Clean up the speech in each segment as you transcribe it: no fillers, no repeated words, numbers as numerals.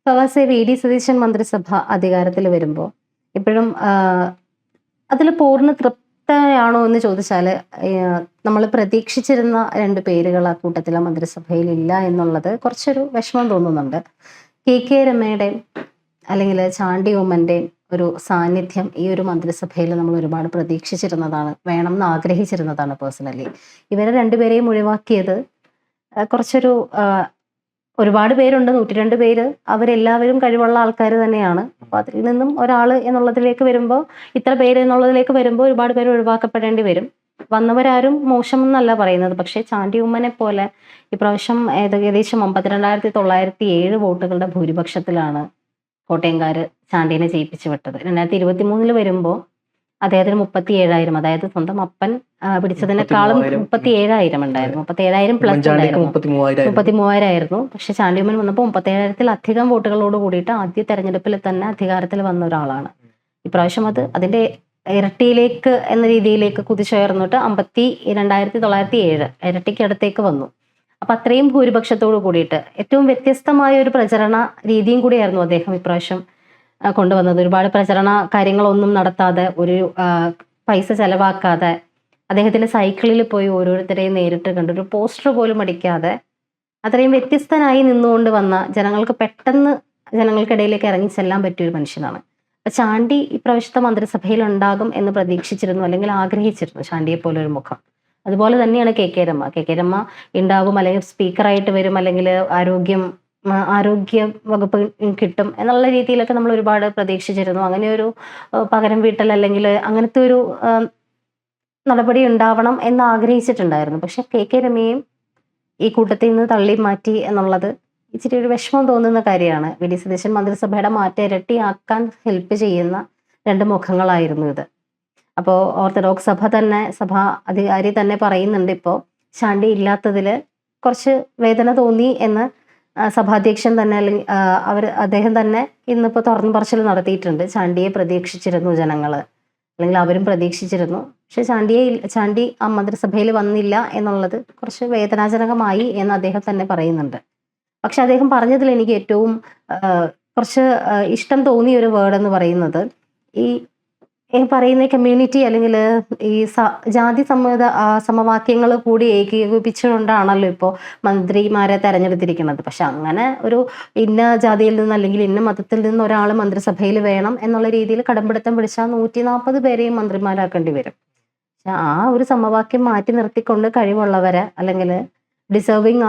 ഫവാസെ VD. Satheesan മന്ത്രിസഭ അധികാരത്തിൽ വരുമ്പോൾ ഇപ്പോഴും അതിൽ പൂർണ്ണ തൃപ്തയാണോ എന്ന് ചോദിച്ചാൽ നമ്മൾ പ്രതീക്ഷിച്ചിരുന്ന രണ്ട് പേരുകൾ ആ കൂട്ടത്തിലെ മന്ത്രിസഭയിൽ ഇല്ല എന്നുള്ളത് കുറച്ചൊരു വിഷമം തോന്നുന്നുണ്ട്. കെ രമയുടെയും അല്ലെങ്കിൽ ചാണ്ടി ഉമ്മൻ്റെയും ഒരു സാന്നിധ്യം ഈ ഒരു മന്ത്രിസഭയിൽ നമ്മൾ ഒരുപാട് പ്രതീക്ഷിച്ചിരുന്നതാണ്, വേണം എന്ന് ആഗ്രഹിച്ചിരുന്നതാണ് പേഴ്സണലി. ഇവരെ രണ്ടുപേരെയും ഒഴിവാക്കിയത് കുറച്ചൊരു ഒരുപാട് പേരുണ്ട്, 102 പേര്, അവരെല്ലാവരും കഴിവുള്ള ആൾക്കാർ തന്നെയാണ്. അപ്പോൾ അതിൽ നിന്നും ഒരാൾ എന്നുള്ളതിലേക്ക് വരുമ്പോൾ, ഇത്ര പേര് എന്നുള്ളതിലേക്ക് വരുമ്പോൾ ഒരുപാട് പേര് ഒഴിവാക്കപ്പെടേണ്ടി വരും. വന്നവരാരും മോശമെന്നല്ല പറയുന്നത്. പക്ഷേ ചാണ്ടി ഉമ്മനെ പോലെ ഇപ്രാവശ്യം ഏകദേശം 52,907 വോട്ടുകളുടെ ഭൂരിപക്ഷത്തിലാണ് കോട്ടയംകാർ ചാണ്ടീനെ ജയിപ്പിച്ചു വിട്ടത്. 2023 വരുമ്പോൾ അദ്ദേഹത്തിന് 37,000, അതായത് സ്വന്തം അപ്പൻ പിടിച്ചതിനേക്കാളും 37,000 ഉണ്ടായിരുന്നു. 37,000 പ്ലസ് 33,000 ആയിരുന്നു. പക്ഷെ ചാണ്ടിയമ്മൻ വന്നപ്പോൾ 37,000-ൽ-അധികം വോട്ടുകളോട് കൂടിയിട്ട് ആദ്യ തെരഞ്ഞെടുപ്പിൽ തന്നെ അധികാരത്തിൽ വന്ന ഒരാളാണ്. ഇപ്രാവശ്യം അതിന്റെ ഇരട്ടിയിലേക്ക് എന്ന രീതിയിലേക്ക് കുതിച്ചുയർന്നിട്ട് 52,907 ഇരട്ടിക്കടുത്തേക്ക് വന്നു. അപ്പൊ അത്രയും ഭൂരിപക്ഷത്തോട് കൂടിയിട്ട് ഏറ്റവും വ്യത്യസ്തമായ ഒരു പ്രചരണ രീതിയും കൂടിയായിരുന്നു അദ്ദേഹം ഇപ്രാവശ്യം കൊണ്ടുവന്നത്. ഒരുപാട് പ്രചരണ കാര്യങ്ങളൊന്നും നടത്താതെ, ഒരു പൈസ ചെലവാക്കാതെ, അദ്ദേഹത്തിന്റെ സൈക്കിളിൽ പോയി ഓരോരുത്തരെയും നേരിട്ട് കണ്ട് ഒരു പോസ്റ്റർ പോലും അടിക്കാതെ അത്രയും വ്യത്യസ്തനായി നിന്നുകൊണ്ട് വന്ന, ജനങ്ങൾക്കിടയിലേക്ക് ഇറങ്ങി ചെല്ലാൻ പറ്റിയ ഒരു മനുഷ്യനാണ്. അപ്പൊ ചാണ്ടി ഇപ്രാവശ്യത്തെ മന്ത്രിസഭയിൽ ഉണ്ടാകും എന്ന് പ്രതീക്ഷിച്ചിരുന്നു, അല്ലെങ്കിൽ ആഗ്രഹിച്ചിരുന്നു ചാണ്ടിയെ പോലെ ഒരു മുഖം. അതുപോലെ തന്നെയാണ് കെ രമ ഉണ്ടാവും, അല്ലെങ്കിൽ സ്പീക്കറായിട്ട് വരും, അല്ലെങ്കിൽ ആരോഗ്യ വകുപ്പ് കിട്ടും എന്നുള്ള രീതിയിലൊക്കെ നമ്മൾ ഒരുപാട് പ്രതീക്ഷിച്ചിരുന്നു. അങ്ങനെ ഒരു പകരം വീട്ടൽ അല്ലെങ്കിൽ അങ്ങനത്തെ ഒരു നടപടി ഉണ്ടാവണം എന്ന് ആഗ്രഹിച്ചിട്ടുണ്ടായിരുന്നു. പക്ഷെ കെ രമയും ഈ കൂട്ടത്തിൽ നിന്ന് തള്ളി മാറ്റി എന്നുള്ളത് ഇച്ചിരി ഒരു വിഷമം തോന്നുന്ന കാര്യമാണ്. വി.ഡി. സതീശൻ മന്ത്രിസഭയുടെ മാറ്റം ഇരട്ടിയാക്കാൻ ഹെൽപ്പ് ചെയ്യുന്ന രണ്ട് മുഖങ്ങളായിരുന്നു ഇത്. അപ്പോൾ ഓർത്തഡോക്സ് സഭ അധികാരി തന്നെ പറയുന്നുണ്ട്, ഇപ്പോൾ ചാണ്ടി ഇല്ലാത്തതിൽ കുറച്ച് വേദന തോന്നി എന്ന് സഭാധ്യക്ഷൻ തന്നെ, അല്ലെങ്കിൽ അദ്ദേഹം തന്നെ ഇന്നിപ്പോൾ തുറന്നു പറച്ചിൽ നടത്തിയിട്ടുണ്ട്. ചാണ്ടിയെ പ്രതീക്ഷിച്ചിരുന്നു ജനങ്ങൾ, അല്ലെങ്കിൽ അവരും പ്രതീക്ഷിച്ചിരുന്നു. പക്ഷെ ചാണ്ടി ആ മന്ത്രിസഭയിൽ വന്നില്ല എന്നുള്ളത് കുറച്ച് വേദനാജനകമായി എന്ന് അദ്ദേഹം തന്നെ പറയുന്നുണ്ട്. പക്ഷെ അദ്ദേഹം പറഞ്ഞതിൽ എനിക്ക് ഏറ്റവും കുറച്ച് ഇഷ്ടം തോന്നിയ ഒരു വേർഡ് എന്ന് പറയുന്നത്, ഈ പറയുന്ന കമ്മ്യൂണിറ്റി അല്ലെങ്കിൽ ഈ ജാതി സമവാക്യങ്ങൾ കൂടി ഏകീകരിപ്പിച്ചുകൊണ്ടാണല്ലോ ഇപ്പോൾ മന്ത്രിമാരെ തെരഞ്ഞെടുത്തിരിക്കുന്നത്. പക്ഷെ അങ്ങനെ ഒരു ഇന്ന ജാതിയിൽ നിന്ന് അല്ലെങ്കിൽ ഇന്ന മതത്തിൽ നിന്ന് ഒരാൾ മന്ത്രിസഭയിൽ വേണം എന്നുള്ള രീതിയിൽ കടമ്പിടുത്തം പിടിച്ചാൽ 140 പേരെയും മന്ത്രിമാരാക്കേണ്ടി വരും. പക്ഷെ ആ ഒരു സമവാക്യം മാറ്റി നിർത്തിക്കൊണ്ട് കഴിവുള്ളവരെ അല്ലെങ്കിൽ ഡിസേർവിങ്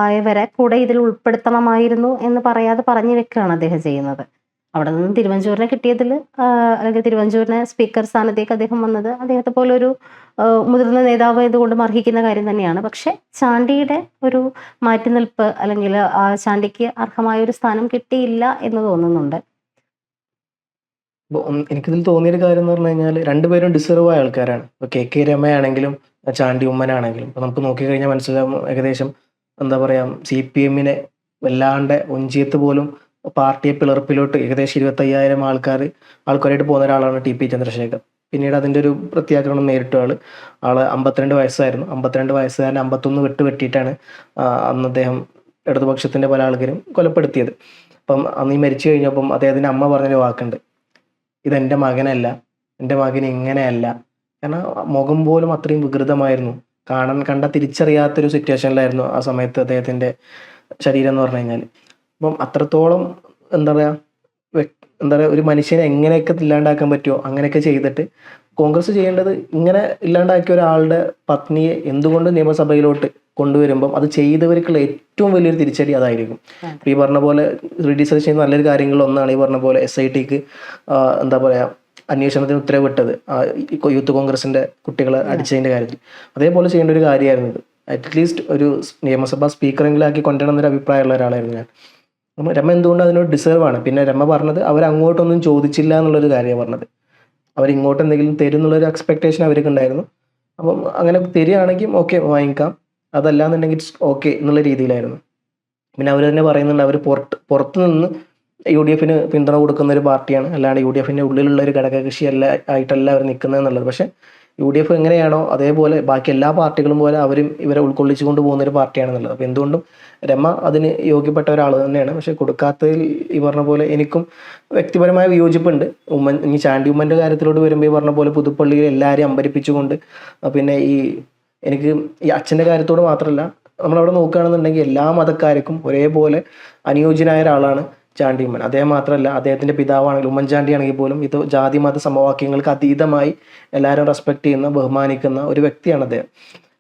ആയവരെ കൂടെ ഇതിൽ ഉൾപ്പെടുത്തണമായിരുന്നു എന്ന് പറയാതെ പറഞ്ഞു വെക്കുകയാണ് അദ്ദേഹം ചെയ്യുന്നത്. അവിടെ നിന്ന് തിരുവഞ്ചൂരിനെ കിട്ടിയതിൽ, അല്ലെങ്കിൽ തിരുവഞ്ചൂരിനെ സ്പീക്കർ സ്ഥാനത്തേക്ക് അദ്ദേഹം വന്നത് അദ്ദേഹത്തെ പോലെ ഒരു മുതിർന്ന നേതാവ് ഇതുകൊണ്ടും അർഹിക്കുന്ന കാര്യം തന്നെയാണ്. പക്ഷെ ചാണ്ടിയുടെ ഒരു മാറ്റിനിൽപ്പ്, അല്ലെങ്കിൽ ആ ചാണ്ടിക്ക് അർഹമായ ഒരു സ്ഥാനം കിട്ടിയില്ല എന്ന് തോന്നുന്നുണ്ട്. എനിക്കിതിൽ തോന്നിയൊരു കാര്യം എന്ന് പറഞ്ഞു കഴിഞ്ഞാൽ, രണ്ടുപേരും ഡിസർവ് ആയ ആൾക്കാരാണ്. ഇപ്പോൾ കെ രമയാണെങ്കിലും ചാണ്ടി ഉമ്മനാണെങ്കിലും ഇപ്പോൾ നമുക്ക് നോക്കിക്കഴിഞ്ഞാൽ മനസ്സിലാവും, ഏകദേശം എന്താ പറയുക, CPM-നെ വല്ലാണ്ട് ഒഞ്ചിയത്ത് പോലും പാർട്ടിയെ പിളർപ്പിലോട്ട് ഏകദേശം 25,000 ആൾക്കാരായിട്ട് പോകുന്ന ഒരാളാണ് TP ചന്ദ്രശേഖർ. പിന്നീട് അതിൻ്റെ ഒരു പ്രത്യാക്രമണം നേരിട്ട ആള് 52 വയസ്സായിരുന്നു. 52 വയസ്സുകാരൻ 51 വെട്ടിയിട്ടാണ് അന്ന് അദ്ദേഹം ഇടതുപക്ഷത്തിൻ്റെ പല ആൾക്കാരും കൊലപ്പെടുത്തിയത്. അപ്പം അന്ന് ഈ മരിച്ചു കഴിഞ്ഞപ്പം അദ്ദേഹത്തിൻ്റെ അമ്മ പറഞ്ഞൊരു വാക്കുണ്ട്, ഇതെൻ്റെ മകനല്ല, എൻ്റെ മകൻ ഇങ്ങനെയല്ല. കാരണം മുഖം പോലും അത്രയും വികൃതമായിരുന്നു, കണ്ട തിരിച്ചറിയാത്തൊരു സിറ്റുവേഷനിലായിരുന്നു ആ സമയത്ത് അദ്ദേഹത്തിൻ്റെ ശരീരം എന്ന് പറഞ്ഞു കഴിഞ്ഞാൽ. അപ്പം അത്രത്തോളം എന്താ പറയുക, ഒരു മനുഷ്യനെ എങ്ങനെയൊക്കെ ഇല്ലാണ്ടാക്കാൻ പറ്റുമോ അങ്ങനെയൊക്കെ ചെയ്തിട്ട്, കോൺഗ്രസ് ചെയ്യേണ്ടത് ഇങ്ങനെ ഇല്ലാണ്ടാക്കിയ ഒരാളുടെ പത്നിയെ എന്തുകൊണ്ട് നിയമസഭയിലോട്ട് കൊണ്ടുവരുമ്പം അത് ചെയ്തവർക്കുള്ള ഏറ്റവും വലിയൊരു തിരിച്ചടി അതായിരിക്കും. ഈ പറഞ്ഞ പോലെ വി.ഡി. സതീശൻ നല്ലൊരു കാര്യങ്ങളിലൊന്നാണ് ഈ പറഞ്ഞ പോലെ SITക്ക് എന്താ പറയുക അന്വേഷണത്തിന് ഉത്തരവിട്ടത്, യൂത്ത് കോൺഗ്രസിൻ്റെ കുട്ടികളെ അടിച്ചതിൻ്റെ കാര്യത്തിൽ. അതേപോലെ ചെയ്യേണ്ട ഒരു കാര്യമായിരുന്നു ഇത്. അറ്റ്ലീസ്റ്റ് ഒരു നിയമസഭാ സ്പീക്കറെങ്കിലും ആക്കി കൊണ്ടുവരണം എന്നൊരു അഭിപ്രായമുള്ള ഒരാളായിരുന്നു ഞാൻ. അപ്പം രമ എന്തുകൊണ്ട് അതിനോട് ഡിസേർവ് ആണ്. പിന്നെ രമ പറഞ്ഞത് അവരങ്ങോട്ടൊന്നും ചോദിച്ചില്ല എന്നുള്ളൊരു കാര്യമാണ് പറഞ്ഞത്. അവരിങ്ങോട്ട് എന്തെങ്കിലും തരും എന്നുള്ളൊരു എക്സ്പെക്ടേഷൻ അവർക്ക് ഉണ്ടായിരുന്നു. അപ്പം അങ്ങനെ തരികയാണെങ്കിൽ ഓക്കെ വാങ്ങിക്കാം, അതല്ല എന്നുണ്ടെങ്കിൽ ഓക്കെ എന്നുള്ള രീതിയിലായിരുന്നു. പിന്നെ അവർ തന്നെ പറയുന്നുണ്ട്, അവർ പുറത്ത് നിന്ന് UDFന് പിന്തുണ കൊടുക്കുന്ന ഒരു പാർട്ടിയാണ്, അല്ലാണ്ട് UDFൻ്റെ ഉള്ളിലുള്ള ഒരു ഘടകകക്ഷി ആയിട്ടല്ല അവർ നിൽക്കുന്നത് എന്നുള്ളത്. പക്ഷെ UDF എങ്ങനെയാണോ അതേപോലെ ബാക്കി എല്ലാ പാർട്ടികളും പോലെ അവരും ഇവരെ ഉൾക്കൊള്ളിച്ചു കൊണ്ട് പോകുന്ന ഒരു പാർട്ടിയാണെന്നുള്ളത്. അപ്പോൾ എന്തുകൊണ്ടും രമ അതിന് യോഗ്യപ്പെട്ട ഒരാൾ തന്നെയാണ്. പക്ഷെ കൊടുക്കാത്തതിൽ ഈ പറഞ്ഞ പോലെ എനിക്കും വ്യക്തിപരമായ വിയോജിപ്പുണ്ട്. ഈ ചാണ്ടി ഉമ്മൻ്റെ കാര്യത്തിലോട്ട് വരുമ്പോൾ ഈ പറഞ്ഞ പോലെ പുതുപ്പള്ളിയിൽ എല്ലാവരെയും അമ്പരിപ്പിച്ചുകൊണ്ട് പിന്നെ എനിക്ക് ഈ അച്ഛൻ്റെ കാര്യത്തോട് മാത്രമല്ല നമ്മളവിടെ നോക്കുകയാണെന്നുണ്ടെങ്കിൽ എല്ലാ മതക്കാർക്കും ഒരേപോലെ അനുയോജ്യനായ ഒരാളാണ് ചാണ്ടി ഉമ്മൻ. അദ്ദേഹം മാത്രമല്ല, അദ്ദേഹത്തിൻ്റെ പിതാവാണെങ്കിൽ ഉമ്മൻചാണ്ടി ആണെങ്കിൽ പോലും ഇത് ജാതി മത സമവാക്യങ്ങൾക്ക് അതീതമായി എല്ലാവരും റെസ്പെക്ട് ചെയ്യുന്ന ബഹുമാനിക്കുന്ന ഒരു വ്യക്തിയാണ് അദ്ദേഹം.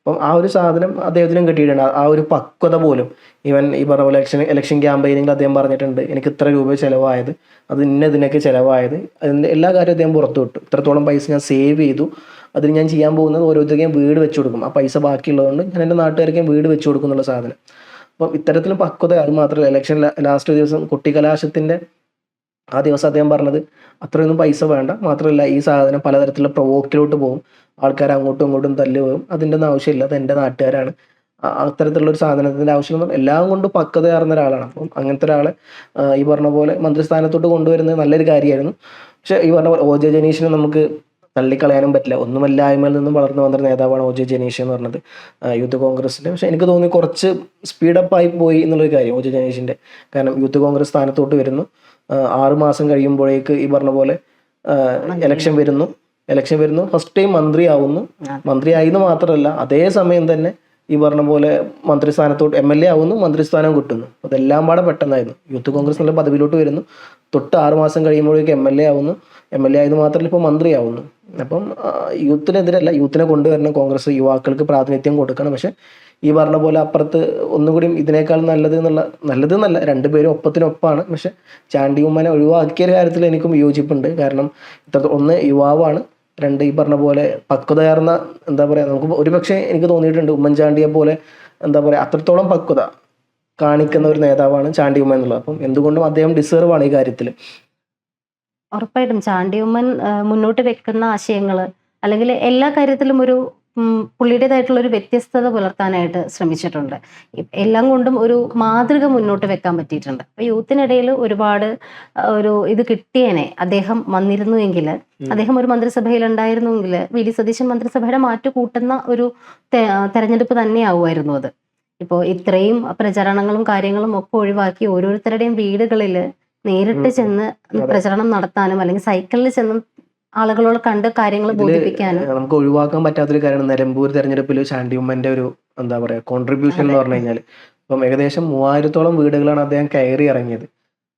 അപ്പം ആ ഒരു സാധനം അദ്ദേഹത്തിനും കിട്ടിയിട്ടുണ്ട്. ആ ഒരു പക്വത പോലും ഈവൻ ഈ പറഞ്ഞ പോലെ ഇലക്ഷൻ ക്യാമ്പയിനിൽ അദ്ദേഹം പറഞ്ഞിട്ടുണ്ട്, എനിക്ക് ഇത്ര രൂപ ചിലവായത്, അത് ഇതിനൊക്കെ ചിലവായത്, അതിൻ്റെ എല്ലാ കാര്യവും അദ്ദേഹം പുറത്തു വിട്ടു. ഇത്രത്തോളം പൈസ ഞാൻ സേവ് ചെയ്തു, അതിന് ഞാൻ ചെയ്യാൻ പോകുന്നത് ഓരോരുത്തർക്കും വീട് വെച്ച് കൊടുക്കും, ആ പൈസ ബാക്കിയുള്ളതുകൊണ്ട് ഞാൻ എൻ്റെ നാട്ടുകാർക്കും വീട് വെച്ച് കൊടുക്കും എന്നുള്ള സാധനം. അപ്പം ഇത്തരത്തിലും പക്വത. അത് മാത്രമല്ല, ഇലക്ഷൻ ലാസ്റ്റ് ദിവസം കുട്ടിക്കലാശത്തിൻ്റെ ആ ദിവസം അദ്ദേഹം പറഞ്ഞത് അത്രയൊന്നും പൈസ വേണ്ട, മാത്രമല്ല ഈ സാധനം പലതരത്തിലുള്ള പ്രൊവോക്കിലോട്ട് പോകും, ആൾക്കാർ അങ്ങോട്ടും ഇങ്ങോട്ടും തല്ല് പോകും, അതിൻ്റെ ഒന്നും ആവശ്യമില്ല, അത് എൻ്റെ നാട്ടുകാരാണ്, അത്തരത്തിലുള്ളൊരു സാധനത്തിൻ്റെ ആവശ്യം എല്ലാം കൊണ്ട് പക്വതയാർന്ന ഒരാളാണ്. അപ്പം അങ്ങനത്തെ ഒരാളെ ഈ പറഞ്ഞ പോലെ മന്ത്രിസ്ഥാനത്തോട്ട് കൊണ്ടുവരുന്നത് നല്ലൊരു കാര്യമായിരുന്നു. പക്ഷേ ഈ പറഞ്ഞ പോലെ OJ ജനീഷിനെ നമുക്ക് തള്ളിക്കളയാനും പറ്റില്ല. ഒന്നുമല്ലായ്മയിൽ നിന്നും വളർന്നു വന്നൊരു നേതാവാണ് OJ ജനീഷ് എന്ന് പറഞ്ഞത് യൂത്ത് കോൺഗ്രസിൻ്റെ. പക്ഷേ എനിക്ക് തോന്നി കുറച്ച് സ്പീഡപ്പായി പോയി എന്നുള്ളൊരു കാര്യം OJ ജനീഷിൻ്റെ. കാരണം യൂത്ത് കോൺഗ്രസ് സ്ഥാനത്തോട്ട് വരുന്നു, 6 മാസം കഴിയുമ്പോഴേക്ക് ഈ പറഞ്ഞ പോലെ ഇലക്ഷൻ വരുന്നു, ഫസ്റ്റ് ടൈം മന്ത്രിയാവുന്നു. മന്ത്രിയായിന്ന് മാത്രമല്ല, അതേ സമയം തന്നെ ഈ പറഞ്ഞ പോലെ മന്ത്രിസ്ഥാനത്തോട്ട് MLA ആവുന്നു, മന്ത്രിസ്ഥാനം കിട്ടുന്നു. അതെല്ലാം പാടെ പെട്ടെന്നായിരുന്നു. യൂത്ത് കോൺഗ്രസ് നല്ല പദവിയിലോട്ട് വരുന്നു, തൊട്ട് 6 മാസം കഴിയുമ്പോഴേക്ക് MLA ആവുന്നു, MLA ആയത് മാത്രമല്ല ഇപ്പോൾ മന്ത്രിയാവുന്നു. അപ്പം യൂത്തിനെതിരല്ല, യൂത്തിനെ കൊണ്ടുവരണം, കോൺഗ്രസ് യുവാക്കൾക്ക് പ്രാതിനിധ്യം കൊടുക്കണം. പക്ഷെ ഈ പറഞ്ഞ പോലെ അപ്പുറത്ത് ഒന്നുകൂടി ഇതിനേക്കാൾ നല്ലതെന്നല്ല, രണ്ടുപേരും ഒപ്പത്തിനൊപ്പമാണ്. പക്ഷെ ചാണ്ടി ഉമ്മനെ ഒഴിവാക്കിയ കാര്യത്തിൽ എനിക്കും വിയോജിപ്പുണ്ട്. കാരണം ഒന്ന് യുവാവാണ്, രണ്ട് ഈ പറഞ്ഞ പോലെ പക്വതയാർന്ന എന്താ പറയുക, നമുക്ക് ഒരുപക്ഷെ എനിക്ക് തോന്നിയിട്ടുണ്ട് ഉമ്മൻചാണ്ടിയെ പോലെ എന്താ പറയുക അത്രത്തോളം പക്വത കാണിക്കുന്ന ഒരു നേതാവാണ് ചാണ്ടി ഉമ്മൻ എന്നുള്ളത്. അപ്പം എന്തുകൊണ്ടും അദ്ദേഹം ഡിസേർവ് ആണ് ഈ കാര്യത്തിൽ. ഉറപ്പായിട്ടും ചാണ്ടി ഉമ്മൻ മുന്നോട്ട് വെക്കുന്ന ആശയങ്ങൾ അല്ലെങ്കിൽ എല്ലാ കാര്യത്തിലും ഒരു പുള്ളിയുടേതായിട്ടുള്ള ഒരു വ്യത്യസ്തത പുലർത്താനായിട്ട് ശ്രമിച്ചിട്ടുണ്ട്. എല്ലാം കൊണ്ടും ഒരു മാതൃക മുന്നോട്ട് വെക്കാൻ പറ്റിയിട്ടുണ്ട്. അപ്പൊ യൂത്തിനിടയിൽ ഒരുപാട് ഇത് കിട്ടിയേനെ അദ്ദേഹം വന്നിരുന്നുവെങ്കിൽ, അദ്ദേഹം ഒരു മന്ത്രിസഭയിൽ ഉണ്ടായിരുന്നുവെങ്കിൽ VD സതീശൻ മന്ത്രിസഭയുടെ മാറ്റു കൂട്ടുന്ന ഒരു തെരഞ്ഞെടുപ്പ് തന്നെയാവുമായിരുന്നു അത്. ഇപ്പോൾ ഇത്രയും പ്രചരണങ്ങളും കാര്യങ്ങളും ഒക്കെ ഒഴിവാക്കി ഓരോരുത്തരുടെയും വീടുകളിൽ നേരിട്ട് ചെന്ന് പ്രചരണം നടത്താനും അല്ലെങ്കിൽ സൈക്കിളിൽ ചെന്ന് ആളുകളോട് കണ്ട് കാര്യങ്ങൾ ബോധിപ്പിക്കാനും നമുക്ക് ഒഴിവാക്കാൻ പറ്റാത്തൊരു കാര്യമാണ് നിലമ്പൂർ തെരഞ്ഞെടുപ്പിൽ ചാണ്ടി ഉമ്മന്റെ ഒരു എന്താ പറയാ കോൺട്രിബ്യൂഷൻ എന്ന് പറഞ്ഞു കഴിഞ്ഞാൽ. ഇപ്പം ഏകദേശം 3000-ഓളം വീടുകളാണ് അദ്ദേഹം കയറി ഇറങ്ങിയത്.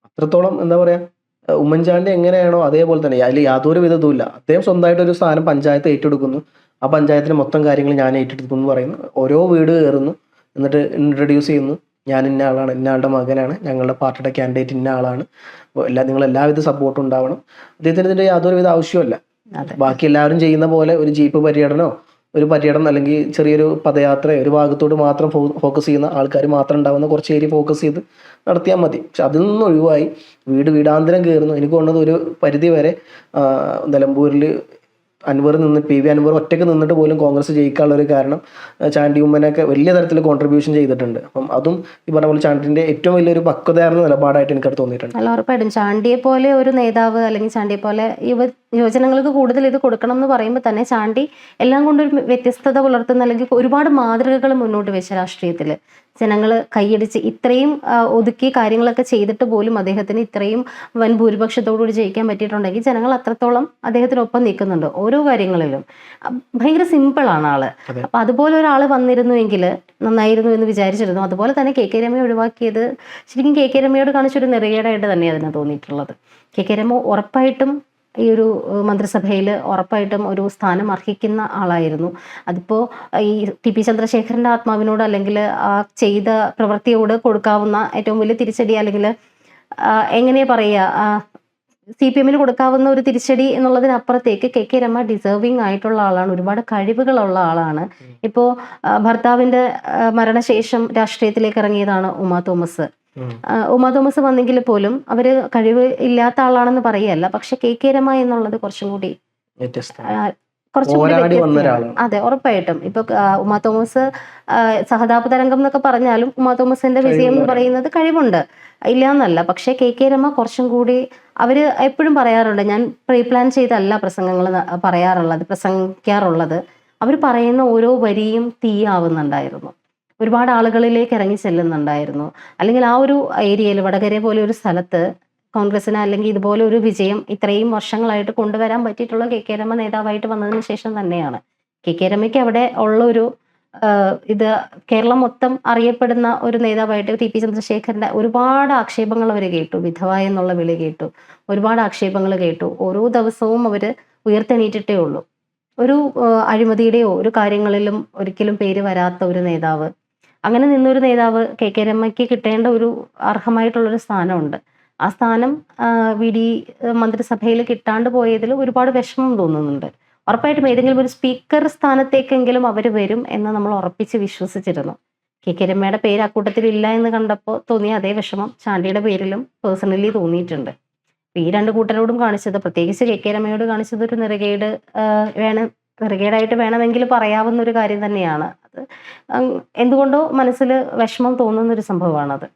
അത്രത്തോളം എന്താ പറയാ ഉമ്മൻചാണ്ടി എങ്ങനെയാണോ അതേപോലെ തന്നെ അതിൽ യാതൊരു വിധവും ഇല്ല. അദ്ദേഹം സ്വന്തമായിട്ടൊരു സ്ഥാനം പഞ്ചായത്ത് ഏറ്റെടുക്കുന്നു, ആ പഞ്ചായത്തിന് മൊത്തം കാര്യങ്ങൾ ഞാൻ ഏറ്റെടുക്കുന്നു എന്ന് പറയുന്നു, ഓരോ വീട് കയറുന്നു, എന്നിട്ട് ഇൻട്രൊഡ്യൂസ് ചെയ്യുന്നു, ഞാൻ ഇന്ന ആളാണ്, ഇന്ന ആളുടെ മകനാണ്, ഞങ്ങളുടെ പാർട്ടിയുടെ കാൻഡിഡേറ്റ് ഇന്ന ആളാണ്, നിങ്ങൾ എല്ലാവിധ സപ്പോർട്ടും ഉണ്ടാവണം. അദ്ദേഹത്തിന് ഇതിൻ്റെ യാതൊരുവിധ ആവശ്യമല്ല. ബാക്കി എല്ലാവരും ചെയ്യുന്ന പോലെ ഒരു ജീപ്പ് പര്യടനമോ ഒരു പര്യടനം അല്ലെങ്കിൽ ചെറിയൊരു പദയാത്രയോ ഒരു ഭാഗത്തോട് മാത്രം ഫോക്കസ് ചെയ്യുന്ന ആൾക്കാർ മാത്രം ഉണ്ടാവുന്ന കുറച്ച് ഏരിയ ഫോക്കസ് ചെയ്ത് നടത്തിയാൽ മതി. പക്ഷെ അതിൽ നിന്ന് ഒഴിവായി വീടാന്തരം കയറുന്നു. എനിക്ക് തോന്നുന്നത് ഒരു പരിധി വരെ നിലമ്പൂരിൽ അൻവർ PV അൻവർ ഒറ്റയ്ക്ക് നിന്നിട്ട് പോലും കോൺഗ്രസ് ജയിക്കാനുള്ള ഒരു കാരണം ചാണ്ടി ഉമ്മനൊക്കെ വലിയ തരത്തിൽ കോൺട്രിബ്യൂഷൻ ചെയ്തിട്ടുണ്ട്. അപ്പം അതും ഈ പറഞ്ഞ പോലെ ചാണ്ടിന്റെ ഏറ്റവും വലിയൊരു പക്വതയാർന്ന നിലപാടായിട്ട് എനിക്കത് തോന്നിയിട്ടുണ്ട്. അല്ല, ഉറപ്പായിട്ടും ചാണ്ടിയെ പോലെ ഒരു നേതാവ് അല്ലെങ്കിൽ ചാണ്ടിയെ പോലെ യുവജനങ്ങൾക്ക് കൂടുതൽ ഇത് കൊടുക്കണം എന്ന് പറയുമ്പോൾ തന്നെ ചാണ്ടി എല്ലാം കൊണ്ടൊരു വ്യത്യസ്തത പുലർത്തുന്ന അല്ലെങ്കിൽ ഒരുപാട് മാതൃകകൾ മുന്നോട്ട് വെച്ച രാഷ്ട്രീയത്തിൽ ജനങ്ങൾ കൈയടിച്ച് ഇത്രയും ഒതുക്കി കാര്യങ്ങളൊക്കെ ചെയ്തിട്ട് പോലും അദ്ദേഹത്തിന് ഇത്രയും വൻ ഭൂരിപക്ഷത്തോടുകൂടി ജയിക്കാൻ പറ്റിയിട്ടുണ്ടെങ്കിൽ ജനങ്ങൾ അത്രത്തോളം അദ്ദേഹത്തിനൊപ്പം നിൽക്കുന്നുണ്ട് ഓരോ കാര്യങ്ങളിലും. ഭയങ്കര സിമ്പിളാണ് ആള്. അപ്പൊ അതുപോലെ ഒരാൾ വന്നിരുന്നുവെങ്കിൽ നന്നായിരുന്നു എന്ന് വിചാരിച്ചിരുന്നു. അതുപോലെ തന്നെ KK രമയെ ഒഴിവാക്കിയത് ശരിക്കും KK രമയോട് കാണിച്ചൊരു നെറികേടായിട്ട് തന്നെ അതിന് തോന്നിയിട്ടുള്ളത്. KK രമ ഉറപ്പായിട്ടും ഈ ഒരു മന്ത്രിസഭയിൽ ഉറപ്പായിട്ടും ഒരു സ്ഥാനം അർഹിക്കുന്ന ആളായിരുന്നു. അതിപ്പോൾ ഈ TP ചന്ദ്രശേഖരൻ്റെ ആത്മാവിനോട് അല്ലെങ്കിൽ ആ ചെയ്ത പ്രവൃത്തിയോട് കൊടുക്കാവുന്ന ഏറ്റവും വലിയ തിരിച്ചടി അല്ലെങ്കിൽ എങ്ങനെയാ പറയുക CPM-ന് കൊടുക്കാവുന്ന ഒരു തിരിച്ചടി എന്നുള്ളതിനപ്പുറത്തേക്ക് KK രമ ഡിസേർവിങ് ആയിട്ടുള്ള ആളാണ്, ഒരുപാട് കഴിവുകളുള്ള ആളാണ്. ഇപ്പോൾ ഭർത്താവിൻ്റെ മരണശേഷം രാഷ്ട്രീയത്തിലേക്ക് ഇറങ്ങിയതാണ് ഉമാ തോമസ് വന്നെങ്കിൽ പോലും അവര് കഴിവ് ഇല്ലാത്ത ആളാണെന്ന് പറയല്ല. പക്ഷെ KK രമ എന്നുള്ളത് കുറച്ചും കൂടി കുറച്ചും കൂടി പോരാടി വന്ന വ്യത്യസ്തയാണ്. ഒരാളാണ്. അതെ, ഉറപ്പായിട്ടും. ഇപ്പൊ ഉമാ തോമസ് സഹതാപ തരംഗം എന്നൊക്കെ പറഞ്ഞാലും ഉമാ തോമസിന്റെ വിജയം എന്ന് കഴിവുള്ളവരാണ്. പറയുന്നത് കഴിവുണ്ട്, ഇല്ല എന്നല്ല. പക്ഷെ കെ രമ കുറച്ചും കൂടി, അവര് എപ്പോഴും പറയാറുണ്ട്, ഞാൻ പ്രീ പ്ലാൻ ചെയ്തല്ല പ്രസംഗങ്ങൾ പ്രസംഗിക്കാറുള്ളത്. അവർ പറയുന്ന ഓരോ വരിയും തീയാവുന്നുണ്ടായിരുന്നു, ഒരുപാട് ആളുകളിലേക്ക് ഇറങ്ങി ചെല്ലുന്നുണ്ടായിരുന്നു. അല്ലെങ്കിൽ ആ ഒരു ഏരിയയിൽ, വടകര പോലെ ഒരു സ്ഥലത്ത് കോൺഗ്രസിന് അല്ലെങ്കിൽ ഇതുപോലെ ഒരു വിജയം ഇത്രയും വർഷങ്ങളായിട്ട് കൊണ്ടുവരാൻ പറ്റിയിട്ടുള്ള കെ രമ നേതാവായിട്ട് വന്നതിന് ശേഷം തന്നെയാണ്. കെ രമയ്ക്ക് അവിടെ ഉള്ള ഒരു ഇത് കേരളം മൊത്തം അറിയപ്പെടുന്ന ഒരു നേതാവായിട്ട് ടി.പി. ചന്ദ്രശേഖരന്റെ ഒരുപാട് ആക്ഷേപങ്ങൾ അവർ കേട്ടു. വിധവ എന്നുള്ള വിളി കേട്ടു, ഒരുപാട് ആക്ഷേപങ്ങൾ കേട്ടു. ഓരോ ദിവസവും അവര് ഉയർത്തെണീറ്റിട്ടേ ഉള്ളൂ. ഒരു അഴിമതിയുടെയോ ഒരു കാര്യങ്ങളിലും ഒരിക്കലും പേര് വരാത്ത ഒരു നേതാവ്, അങ്ങനെ നിന്നൊരു നേതാവ് കെ രമയ്ക്ക് കിട്ടേണ്ട ഒരു അർഹമായിട്ടുള്ളൊരു സ്ഥാനമുണ്ട്. ആ സ്ഥാനം വി.ഡി മന്ത്രിസഭയിൽ കിട്ടാണ്ട് പോയതിൽ ഒരുപാട് വിഷമം തോന്നുന്നുണ്ട്. ഉറപ്പായിട്ടും ഏതെങ്കിലും ഒരു സ്പീക്കർ സ്ഥാനത്തേക്കെങ്കിലും അവർ വരും എന്ന് നമ്മൾ ഉറപ്പിച്ച് വിശ്വസിച്ചിരുന്നു. കെ രമയുടെ പേര് അക്കൂട്ടത്തിൽ ഇല്ല എന്ന് കണ്ടപ്പോൾ തോന്നിയ അതേ വിഷമം ചാണ്ടിയുടെ പേരിലും പേഴ്സണലി തോന്നിയിട്ടുണ്ട്. ഈ രണ്ട് കൂട്ടരോടും കാണിച്ചത്, പ്രത്യേകിച്ച് കെ രമയോട് കാണിച്ചത് ഒരു നെറുകേട് നെറുകേടായിട്ട് വേണമെങ്കിൽ പറയാവുന്ന ഒരു കാര്യം തന്നെയാണ് അത്. എന്തുകൊണ്ടോ മനസ്സിൽ വിഷമം തോന്നുന്ന ഒരു സംഭവമാണത്.